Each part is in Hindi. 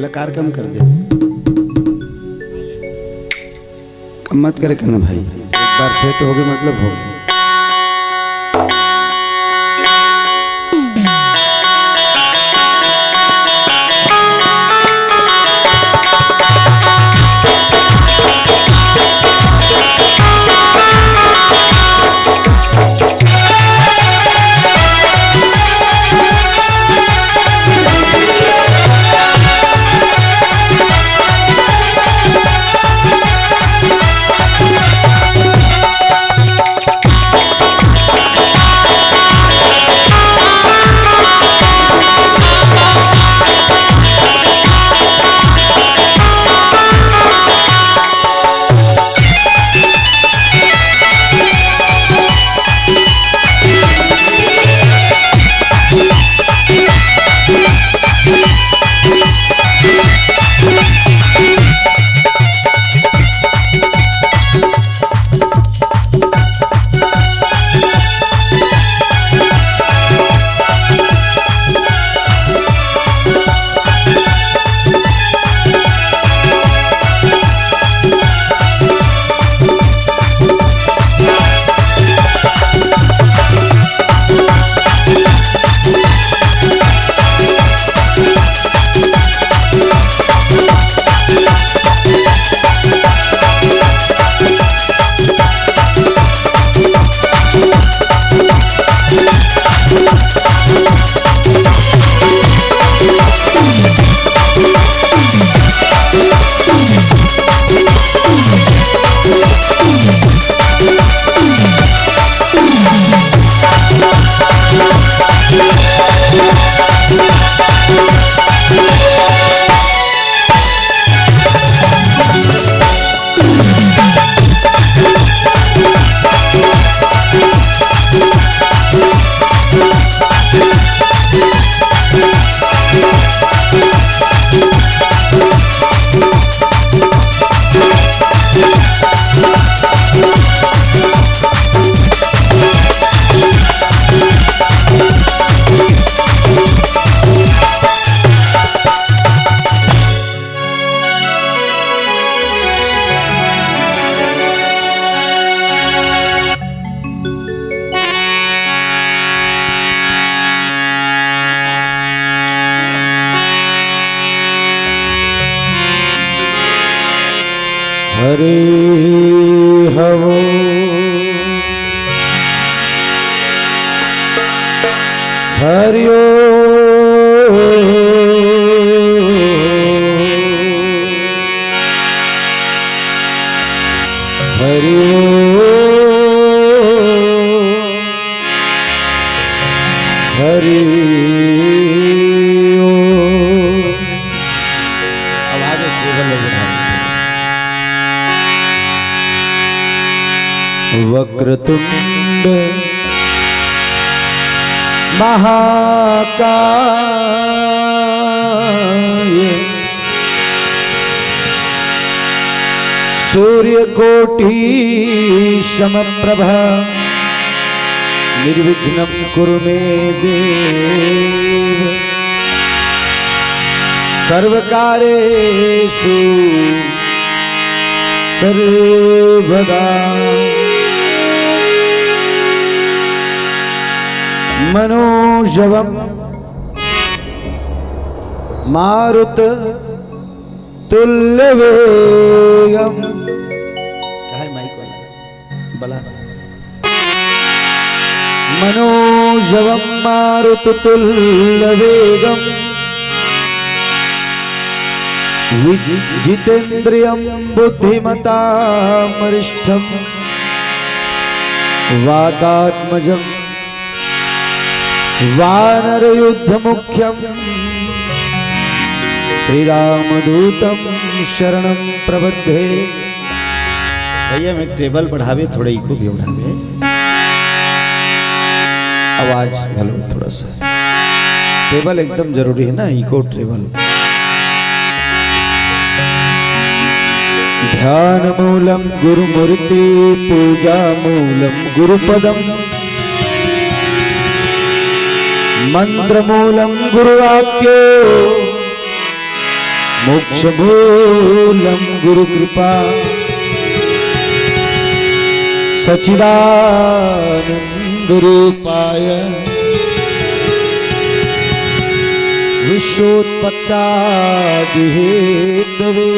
कलाकार कम कर दे, कम मत करे करना भाई। एक बार सेट हो गए मतलब हो गए। हरे हवो हरिओ हरिओ हरिओ। अब आगे केवल वक्रतुंड महाकाय सूर्यकोटि समप्रभा निर्विघ्नं कुरु मे देव सर्वकार्येषु सर्वदा मनोजवम मारुत तुल्यवेगम। कहाँ माइक वाला बला? मनोजवम मारुत तुल्यवेगम जितेन्द्रियं बुद्धिमतामरिष्ठं वातात्मजं वानरयुद्धमुख्यं श्रीरामदूतं शरणं प्रबद्धे। भैया मैं टेबल बढ़ावे थोड़ा इको भी बढ़ावे, आवाज हेलो थोड़ा सा। टेबल एकदम जरूरी है ना, इको टेबल। ध्यान मूलम गुरुमूर्ति पूजा मूलम गुरुपदम मंत्र मूलम गुरुवाक्यो मोक्षमूलं गुरुकृपा सच्चिदानन्दरूपाय विश्वोत्पत्त्यादिहेतवे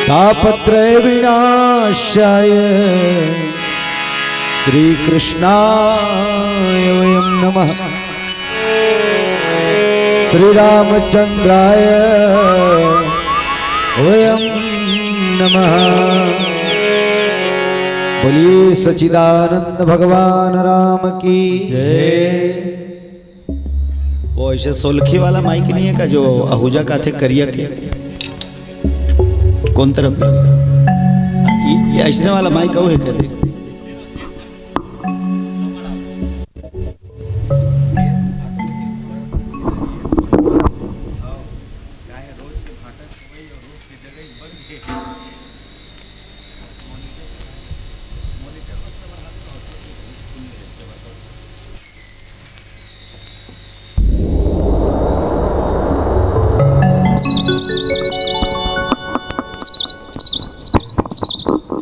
तापत्रय विनाशाय श्रीकृष्णाय वयं नमः। श्रीरामचंद्राय वयं नमः। बोलिए सच्चिदानंद भगवान राम की जय। वो ऐसे सोलखी वाला माइक नहीं है का जो आहूजा का थे करिया के कौन तरफ ये ऐसने वाला माइक है क्या देख।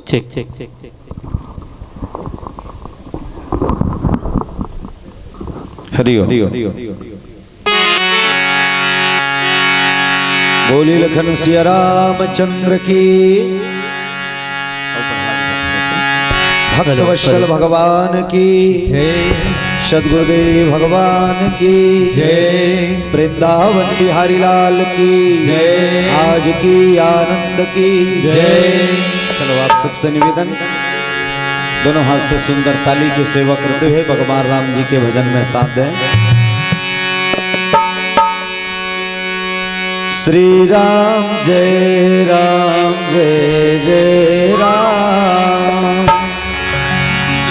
चेक चेक चेक चेक हरिओ बोली लखन सिया रामचंद्र की। भक्तवत्सल भगवान की सद्गुरुदेव भगवान की वृंदावन बिहारी लाल की आज की आनंद की जय। चलो आप सबसे निवेदन दोनों हाथ से सुंदर ताली की सेवा करते हुए भगवान राम जी के भजन में साथ दें। श्री राम जय जय राम।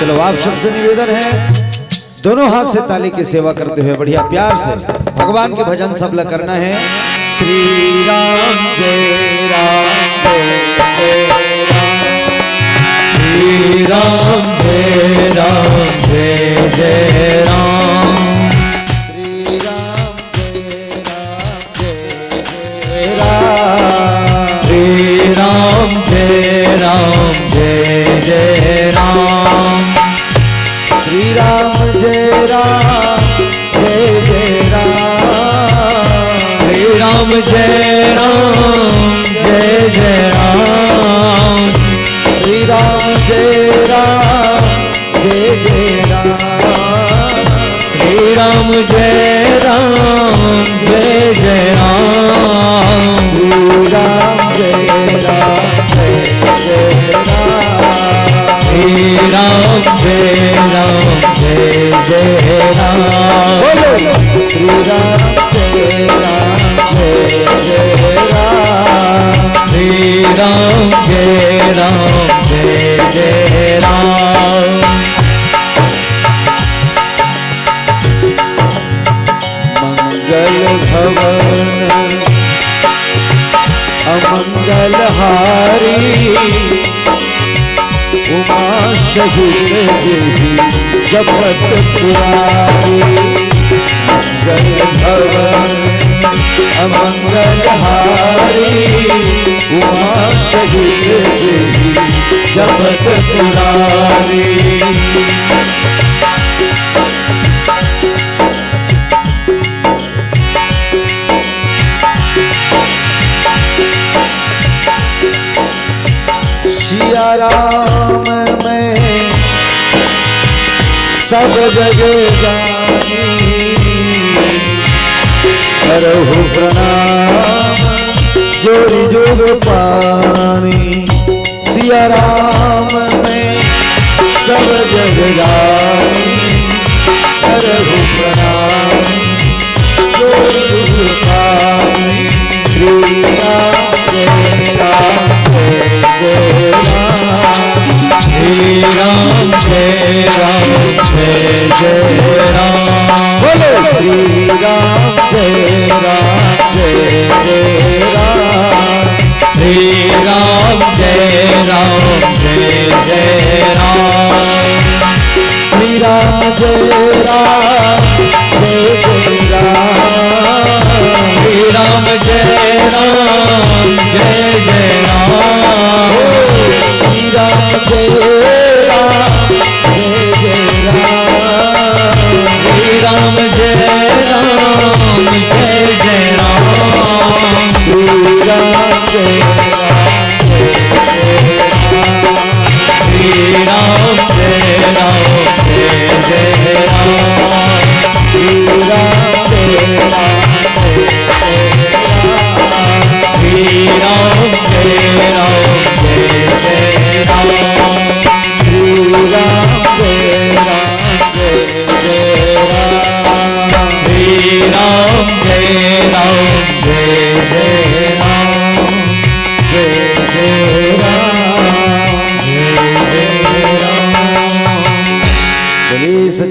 चलो आप सबसे निवेदन है दोनों हाथ से ताली की सेवा करते हुए बढ़िया प्यार से भगवान के भजन सब लोग करना है। श्री राम जय श्री राम जय जय राम। श्री राम जय राम। श्री राम जय जय राम। श्री राम जय जय राम। श्री राम जय जय राम। श्री राम जय जय राम। श्री राम जय जय राम। श्री राम जय जय राम। श्री राम जय जय राम। बोलो श्री राम जय जय राम। श्री राम जय जय राम। मंगल भवन अमंगल हारी उमा सहित देवी जपत पुरारी। मंगल भवन अमंगल हारी उमा सहित देवी जपत पुरारी। सिया राम में सब जग जानी करहु प्रणाम जोरी जोग पानी। सिया राम में सब जग जानी करहु प्रणाम जोरी जोग पानी। श्री राम जय श्री राम जय राम। बोलो श्री राम जय राम। श्री राम जय राम। श्री राम जय राम। श्री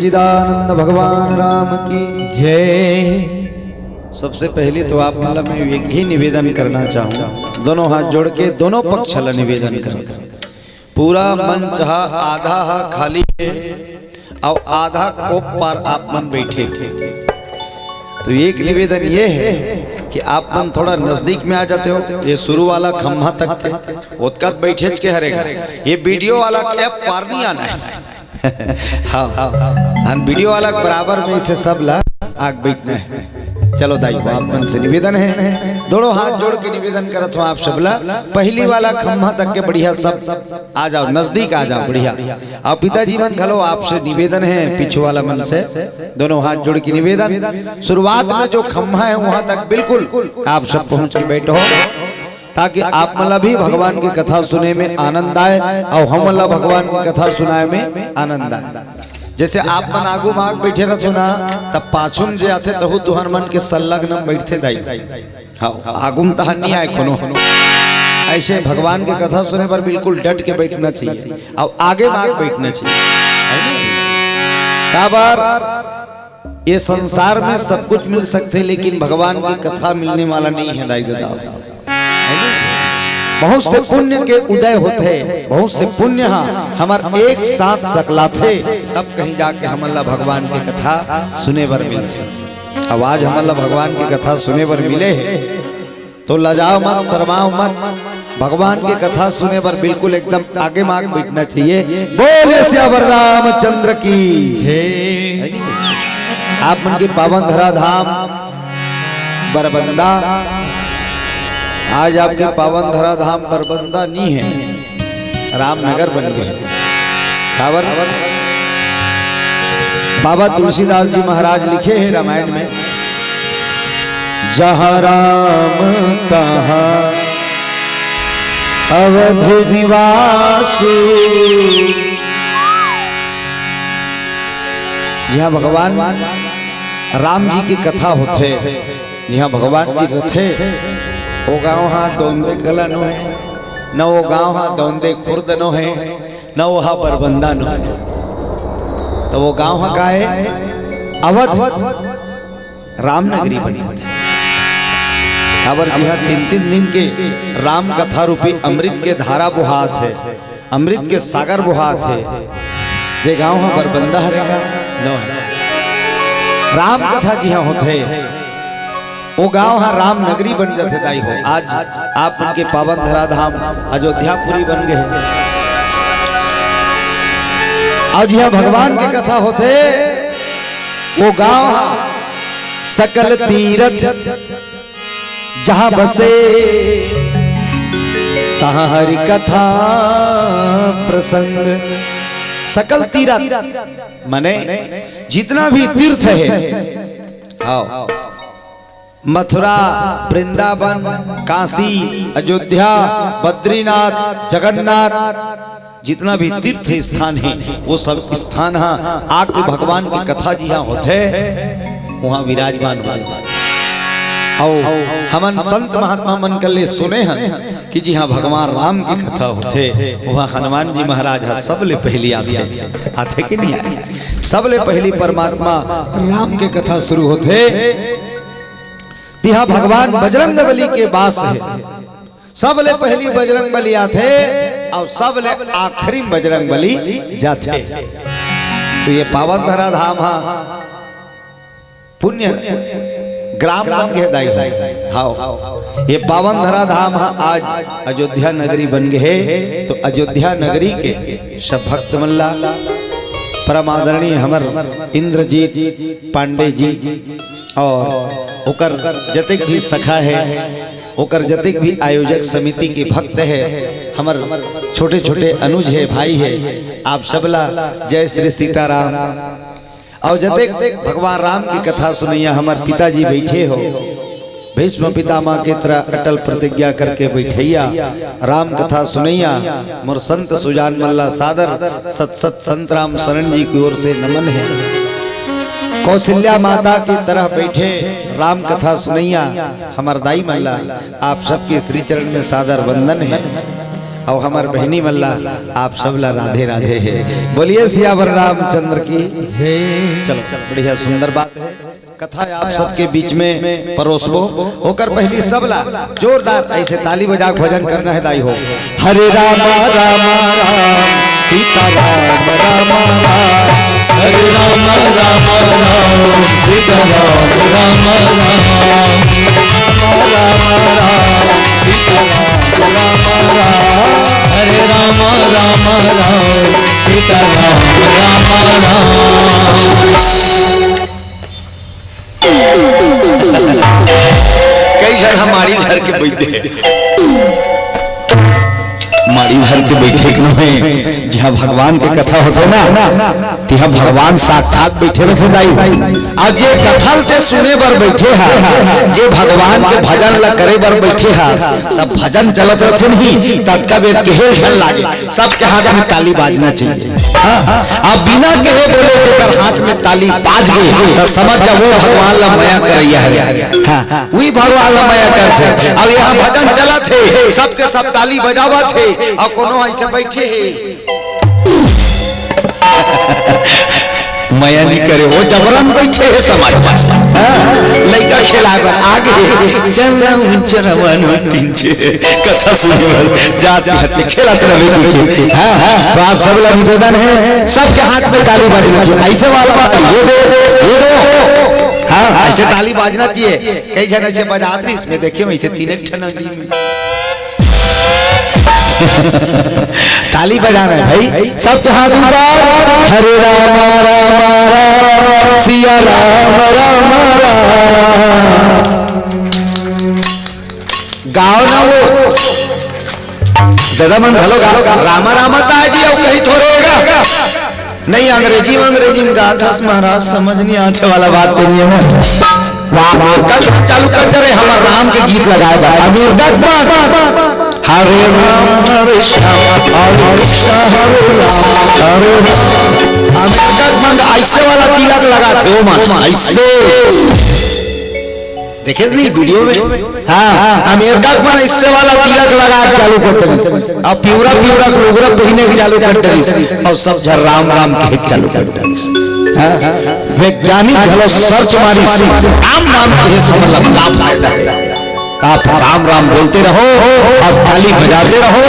सच्चिदानंद भगवान राम की। जय। सबसे पहले तो आप मतलब मैं एक ही निवेदन करना चाहूँ, दोनों हाथ जोड़ के दोनों पक्ष ला निवेदन करता। पूरा मंच आधा खाली है और आधा कोप पर आप मन बैठे। तो एक निवेदन ये है कि आप मन थोड़ा नजदीक में आ जाते हो, ये शुरू वाला खम्भा तक के उत्कत बैठे के हरेगा, ये वीडियो वाला कैप पार नहीं आना है। हाँ वीडियो वाला बराबर में इसे सब ला आग बैठना है। चलो दाई आप मन से निवेदन है, दोनों हाथ जोड़ के निवेदन करत हूँ आप सबला, पहली वाला खम्भा तक के बढ़िया सब आ जाओ, नजदीक आ जाओ बढ़िया। और पिताजी मन खलो आपसे निवेदन है, पीछे वाला मन से दोनों हाथ जोड़ के निवेदन, शुरुआत में जो खम्भा है वहां तक बिल्कुल आप सब पहुंच के बैठो, ताकि आप मतलब भी भगवान की कथा सुने में आनंद आए और हम मतलब भगवान की कथा सुनाए में आनंद आए। जैसे आप मन आगू माग बैठे रहो ना, तब पाछुम जे आते तहु तुहर मन के संलग्न बैठते दाई। हाँ आगुम तहन नहीं आए कोनो, ऐसे भगवान की कथा सुने पर बिल्कुल डट के बैठना चाहिए और आगे माग बैठना चाहिए। का बार ये संसार में सब कुछ मिल सकते लेकिन भगवान की कथा मिलने वाला नहीं है दाई दादा। बहुत से पुण्य के उदय होते, बहुत से पुण्य हमार एक साथ सकला थे, तब कहीं जाके हम अल्लाह भगवान की कथा सुने बर मिलते। अब आज हम अल्लाह भगवान की कथा सुने बर मिले तो लजाओ मत, शर्माओ मत, भगवान की कथा सुने बर बिल्कुल एकदम आगे माग बैठना चाहिए। बोले श्यावर रामचंद्र की। आप मन के पावन धरा धाम बरबंदा, आज आपके पावन धरा धाम बरबंदा नहीं है, रामनगर बन गए। खबर बाबा तुलसीदास जी महाराज लिखे हैं रामायण में, जहाँ राम तहाँ अवधि निवासी। यहाँ भगवान राम जी की कथा होते, यहाँ भगवान जी रथे, वो गाँव हाँ दौंदे कला नो है, न वो गाँव हाँ दौंदे खुर्द नो है, न वो हाँ बरबंदा नो है। तो वो गाँव हाँ का है अवध रामनगरी बनी थी। खबर जी हाँ 3-3 दिन के राम कथा रूपी अमृत के धारा बुहात है, अमृत के सागर बुहात है। जे गाँव हाँ बरबंदा हरेगा नो है, राम कथा जी हाँ होते, वो गांव हाँ राम नगरी बन जाते दाई हो। आज आप उनके पावन धरा धाम अयोध्यापुरी बन गए। आज यह भगवान की कथा होते, वो गांव हाँ सकल तीर्थ जहां बसे, तहां हरि कथा प्रसंग। सकल तीर्थ माने जितना भी तीर्थ है, आओ मथुरा, वृंदावन, काशी, अयोध्या, बद्रीनाथ, जगन्नाथ, जितना भी तीर्थ स्थान है वो सब स्थान आके भगवान की कथा जी हाँ होते, वहाँ विराजमान होते। और हमन संत महात्मा मन कल सुने हैं कि जी हाँ भगवान राम की कथा होते, वहाँ हनुमान जी महाराज हाँ सबले पहली आते कि नहीं आते, सबले पहली परमात्मा राम की कथा शुरू होते। यहाँ भगवान बजरंग बली के वास है, सबले पहली बजरंग बली आते और सबले आखिरी बजरंग बली जाते। तो ये पावन धरा धाम पुण्य ग्राम बन गए दाई। हाँ ये पावन धरा धाम आज अयोध्या नगरी बन गए। तो अयोध्या नगरी के सब भक्त मल्ला परम आदरणीय हमर इंद्रजीत पांडे जी और ओकर जतिक भी सखा है, ओकर जतिक भी आयोजक समिति के भक्त है, हमर छोटे छोटे अनुज है, भाई है, आप सबला जय श्री सीताराम। और जतिक भगवान राम की कथा सुनैया हमर पिताजी बैठे हो, भीष्म पितामह के तरह अटल प्रतिज्ञा करके बैठैया राम कथा सुनैया। मोर संत सुजान मल्ला सादर सत सत संत राम शरण जी की ओर से नमन है। कौशल्या माता की तरह बैठे राम कथा सुनैया हमर दाई मल्ला, आप सबके श्री चरण में सादर वंदन है। और हमार बहनी मल्ला आप सब ला राधे राधे है। बोलिए सियावर रामचंद्र की। चलो बढ़िया सुंदर बात है। कथा आप सबके बीच में परोसबो होकर पहली सबला जोरदार ऐसे ताली बजा भजन करना है दाई हो। हरे राम राम राम सीता राम राम राम, हरे राम राम राम सीता राम राम राम, राम राम सीता राम राम राम, हरे राम राम राम सीता राम राम राम। कई जन हमारी घर के बैठे मारी घर के बैठे में जहाँ भगवान के कथा होते ना तिहा भगवान साक्षात बैठे रहे दाई। आज ये कथा ते सुने बर बैठे हैं, जे भगवान के भजन ला करे बर बैठे हैं, तब भजन चलत रहे नहीं तब का बेर केहे झन लागे सबके हाथ में ताली बाजना चाहिए। अब बिना कहे बोले तेकर हाथ में ताली बाज गई तो समझ जा वो भगवान ला माया करैया है। वही भगवान ला माया करते। अब यहाँ भजन चला थे सबके सब ताली बजावा थे और कोनो ऐसे बैठे है माया नहीं करे वो जबरन बैठे है समझ लड़का खिलाकर आगे चरवन कथा सुने जाते हाथ में खेलत रहे। तो आप सब लोग निवेदन है सबके हाथ में ताली बजना चाहिए। ऐसे वाला बात ये दो हाँ ऐसे ताली बाजना चाहिए। कई जगह से बजाते हैं इसमें देखिए वैसे तीन ठन में ताली बजाना है भाई सबके हाथ ऊपर। हरे राम राम राम सिया राम राम राम, गाओ ना वो दादा मन भलो गाओ रामा रामा ताजी और कहीं थोड़ेगा नहीं अंग्रेजी में गाथस महाराज समझ नहीं आने वाला बात तो नहीं है ना। कल चालू कर दे हमारे राम के गीत लगाए हरे राम हरे श्याम हरे कृष्ण हरे राम हरे राम। ऐसे वाला तिलक लगा थे मन ऐसे देखे नहीं वीडियो में। हाँ अमेरिका में इससे वाला तिलक लगा चालू करते और प्यूरा प्रोग्राम पहने के चालू करते और सब झर राम राम के चालू करते। वैज्ञानिक हेलो सर्च मारी राम राम के मतलब का फायदा है। आप राम राम बोलते रहो और ताली बजाते रहो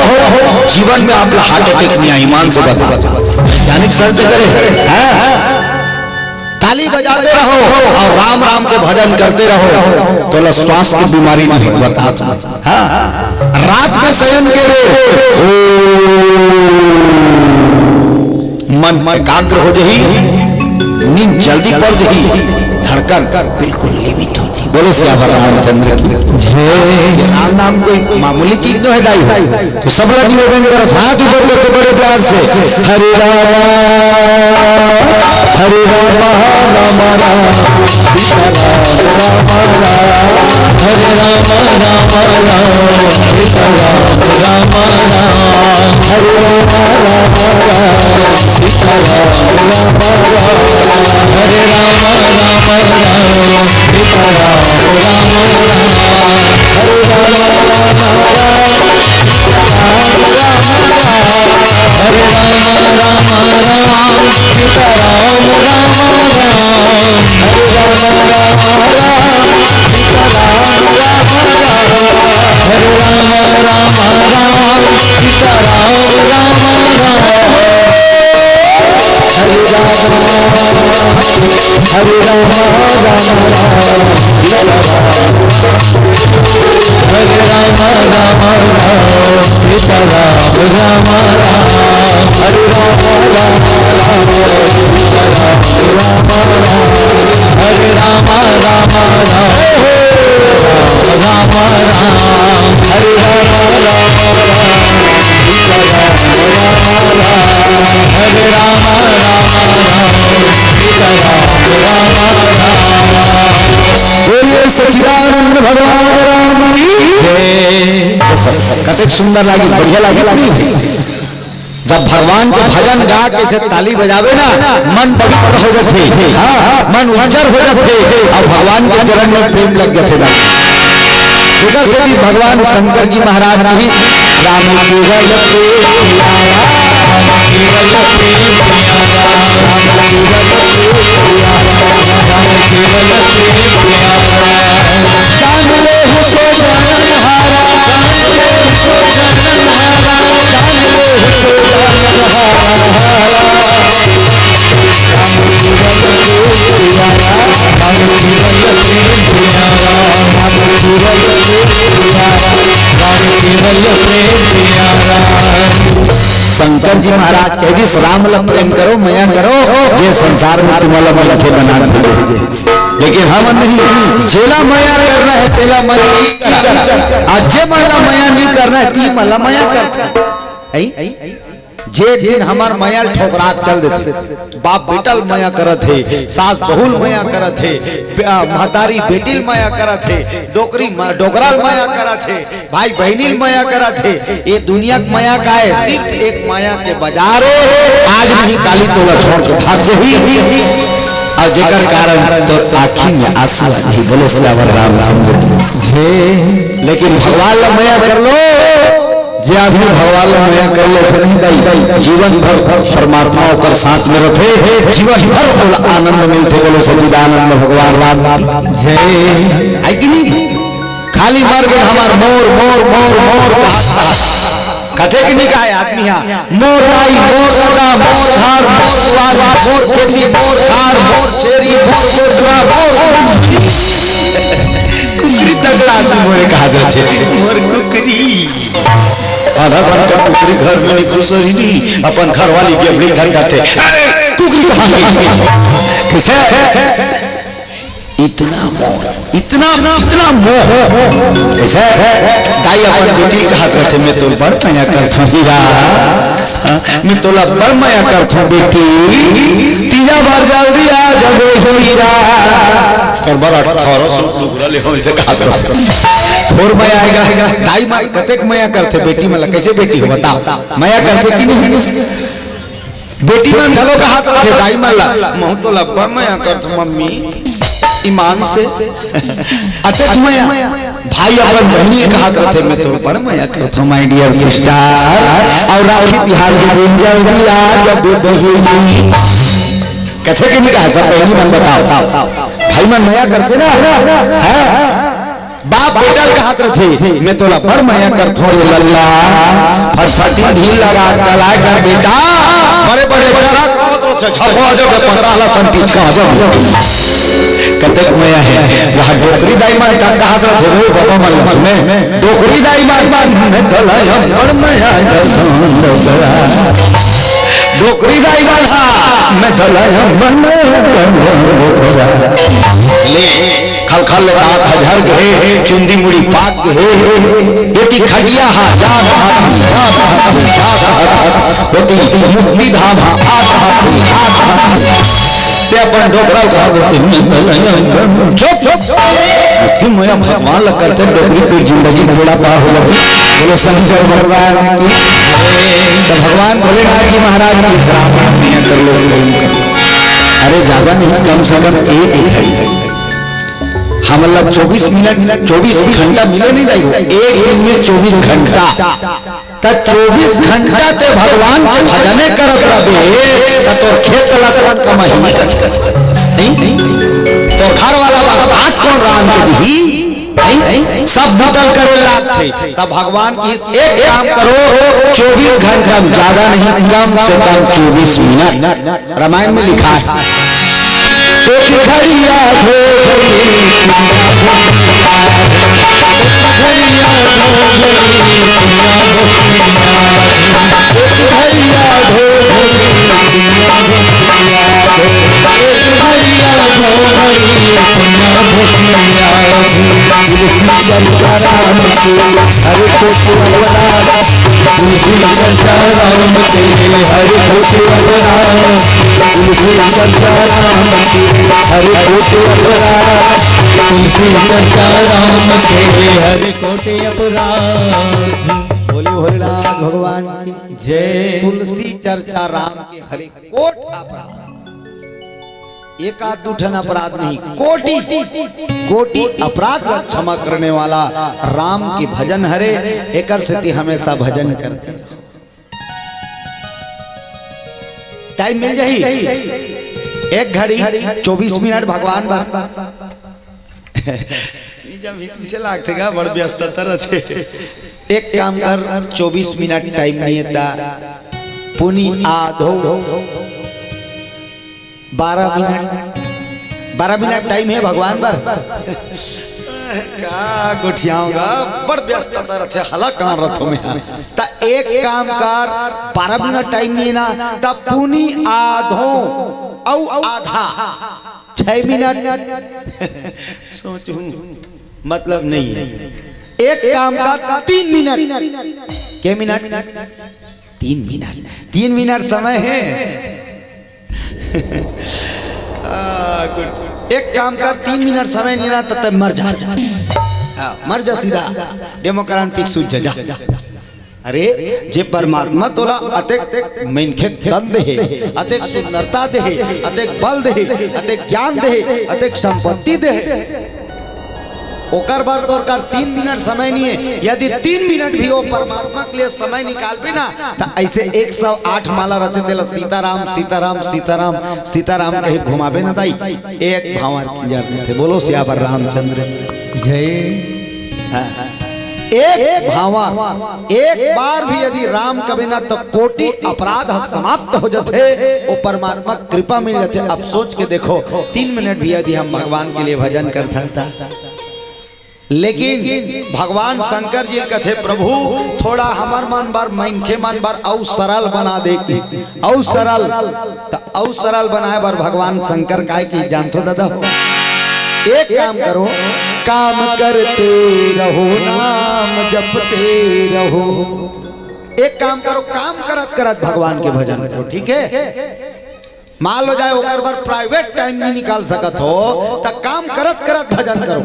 जीवन में आप हार्ट अटैक नहीं ईमान से बता। वैज्ञानिक सर्च करे ताली बजाते रहो और राम राम के भजन करते रहो तो स्वास्थ्य की बीमारी नहीं बता। रात में शयन के मन एकाग्र हो जाही नींद जल्दी पड़ जाही धड़कन बिल्कुल लिमिट होती। बोलो सियावर रामचंद्र की। राम नाम कोई मामूली चीज तो है दाई। तो सब लोग निवेदन करो हाथ ऊपर करके बड़े प्यार से हरे राम हरे राम राम राम सीता राम राम राम, हरे राम राम राम सीता राम राम राम, हरे राम राम राम सीता राम राम राम, हरे राम राम राम सीता राम राम राम, हरे राम हरे राम राम सीता राम सच्चिदानंद भगवान राम की कथित सुंदर लगी बढ़िया लगी। जब भगवान के भजन गा के से ताली बजावे ना मन पवित्र हो जाते। हाँ मन उज्जर हो जाते और भगवान के चरण में प्रेम लग जाते। भगवान शंकर जी महाराज भी राम केवल शंकर जी महाराज कह दी राम ला प्रेम करो मया करो जे संसार में तुम्हारा मिलके बना दे, लेकिन हम नहीं जेला मया करना है तेला मया नहीं करना, आज जे मला मया नहीं करना है ती मला मया करता जे दिन हमार मया ठोकरा चल देते, बाप बेटल मया करत है, सास बहुल मया करत है, महतारी बेटिल मया करत है, डोकराल मया करत है, भाई बहनिल मया करत है। ये दुनिया की मया का है, सिर्फ एक माया के बाजार आज नहीं काली तोला छोड़ के भाग गई और जेकर कारण तो आँखी में आंसू आती बोले सियावर राम राम हे, लेकिन भगवान ला मया कर लो, जे आदमी भगवान ला मया कर ले से नहीं दाई जीवन भर परमात्मा कर साथ में रहते, जीवन भर बोला आनंद मिलते, बोलो सच्चिदानंद भगवान राम जय है कि नहीं। खाली मर गए हमार मोर मोर मोर मोर कथे के नहीं कहा आदमी यहाँ मोर राई मोर रगा मोर धार मोर स्वाद मोर खेती मोर धार मोर चेरी मोर गोदरा मोर कुकरी तगड़ा आदमी मोरे कहा देते मोर कुकरी आधा घंटा कुकरी घर में नहीं खुश ही नहीं, अपन घर वाली के अपनी घर काटे कुकरी कहाँ गई कैसे इतना इतना मोह कैसे दाई अपन बेटी कहा करते मैं तो बड़ माया करता हीरा, मैं तोला बड़ माया करता बेटी, तीजा बार जल्दी आ जब हीरा और बड़ा 1800 टुकड़ा ले हो इसे कहा करते थोड़ माया आएगा दाई मार कतेक माया करते बेटी मतलब कैसे बेटी हो बताओ माया करते कि नहीं बेटी मन ढलो का हाथ रखे दाई माला मैं तो लब्बा माया करता मम्मी ईमान से अतः मया भाई अपन बहनी कहा करते मैं तो बड़ मया करता माय डियर सिस्टर और राखी तिहार के दिन जल्दी आ जब बहनी कथे के नहीं कहा सब बहनी मन बताओ भाई मन मया करते ना है बाप बेटा का हाथ रखे मैं तो बड़ मया कर थोड़े लल्ला फटफटी ढील लगा चला कर बेटा बड़े बड़े छपो जो पता ला संपीच का जो कतक मया है वहाँ डोकरी दाई मार का कहा था वो बाबा मल्ला में डोकरी दाई मार में धला बड़ मया डोकरी दाई मार में धला बड़ मया खल खल ले दांत हजार गए चुंदी मुड़ी पाक गए येती खटिया हा होती मुक्ति धाम ते अपन डोकरा कहा करते चुप कि मैं भगवान लग करते डोकरी की जिंदगी बड़ा पार हो जाती बोले शंकर भगवान की तो भगवान भोलेनाथ जी महाराज की श्रावण कर लो प्रेम करो, अरे ज्यादा नहीं कम से कम एक घड़ी हम लोग 24 मिनट 24 घंटा मिले नहीं रही एक दिन में 24 घंटा तो 24 घंटा ते भगवान के भजने करत रहे तो खेत लसन कमाई नहीं तो घर वाला बात कौन राम के दी सब बदल करे लाग थे तब भगवान की एक काम करो 24 घंटा ज्यादा नहीं कम से कम 24 मिनट रामायण में लिखा है हरि कोटि अपराध बोले भोलेनाथ भगवान की जय। तुलसी चर्चा राम के हरि कोट अपराध एक आध दूठन अपराध नहीं, कोटि कोटि अपराध का क्षमा करने वाला राम की भजन हरे। एकर से हमेशा भजन करते रहो। टाइम मिल जाही 1 घड़ी 24 मिनट भगवान बा से लागते का बड़ व्यस्तता रहते। एक काम कर 24 मिनट टाइम नहीं था, पुनी आधो 12 मिनट टाइम है भगवान पर। का गुठियाऊंगा बड़ व्यस्तता रहते, हला कहाँ रथों में ता एक काम कर 12 मिनट टाइम नहीं ना ता पुनी आधो औ आधा 6 मिनट सोचूं मतलब नहीं है। एक काम कर 3 मिनट के मिनट 3 मिनट समय है। एक काम कर 3 मिनट समय नहीं ना तब मर जा, मर जा सीधा डेमोक्रान पिक सूझ जा। अरे जे परमात्मा तोला अतेक मेनखे तन दे, अतेक सुंदरता दे, अतेक बल दे, अतेक ज्ञान दे, अतेक संपत्ति दे, ओकर बाद ओकर 3 मिनट समय नहीं है। यदि 3 मिनट भी वो परमात्मा के लिए समय निकाल भी ना तो ऐसे 108 माला रहते थे सीताराम सीताराम सीताराम सीताराम कहीं घुमावे ना दाई एक भावर थे। बोलो सियावर रामचंद्र जय। एक भावा एक बार भी यदि राम कभी ना तो कोटि अपराध समाप्त हो जाते, वो परमात्मा कृपा मिल जाते। अब सोच के देखो 3 मिनट भी यदि हम भगवान के लिए भजन कर सकता, लेकिन भगवान शंकर जी कहते प्रभु थोड़ा हमार मन बार मैनखे मन बार औ सरल बना दे, औ सरल तो औ सरल बनाए बार भगवान शंकर काहे की जानते दादा। एक काम करो, काम करते रहो नाम जपते रहो। एक काम करो, काम करत करत भगवान के भजन करो, ठीक है। मान लो जाए ओकर बार प्राइवेट टाइम नहीं निकाल सकत हो तो काम करत करत भजन करो।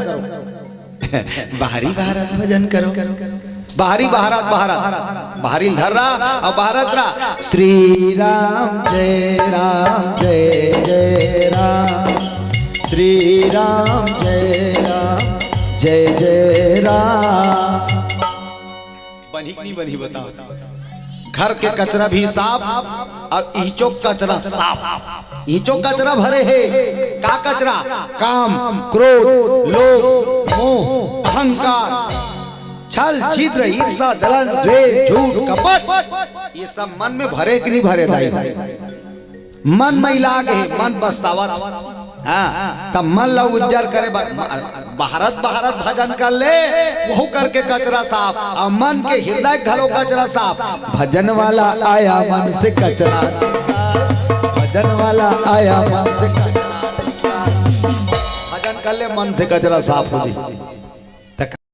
बाहरी भारत भजन करो, बाहरी भारत बाहरी धर्रा और भारत रा। श्री राम जय राम जय जय राम, श्री राम जय जय राम। बनी नहीं बनी बताओ। घर के कचरा भी साफ और ईचो कचरा साफ। ईचो कचरा भरे है, का कचरा? काम, क्रोध, लोभ, मोह, अहंकार, छल, छिद्र, ईर्ष्या, दलन, द्वेष, झूठ, कपट, ये सब मन में भरे कि नहीं भरे दाई? मन मैला गए, मन बसावत। हाँ तब मन ला उज्जर करे, भारत भजन कर ले, वो करके कचरा साफ, और मन के हृदय घलो कचरा साफ। भजन वाला आया मन से कचरा, भजन वाला आया मन से कचरा, भजन कर ले मन से कचरा साफ हो जाए।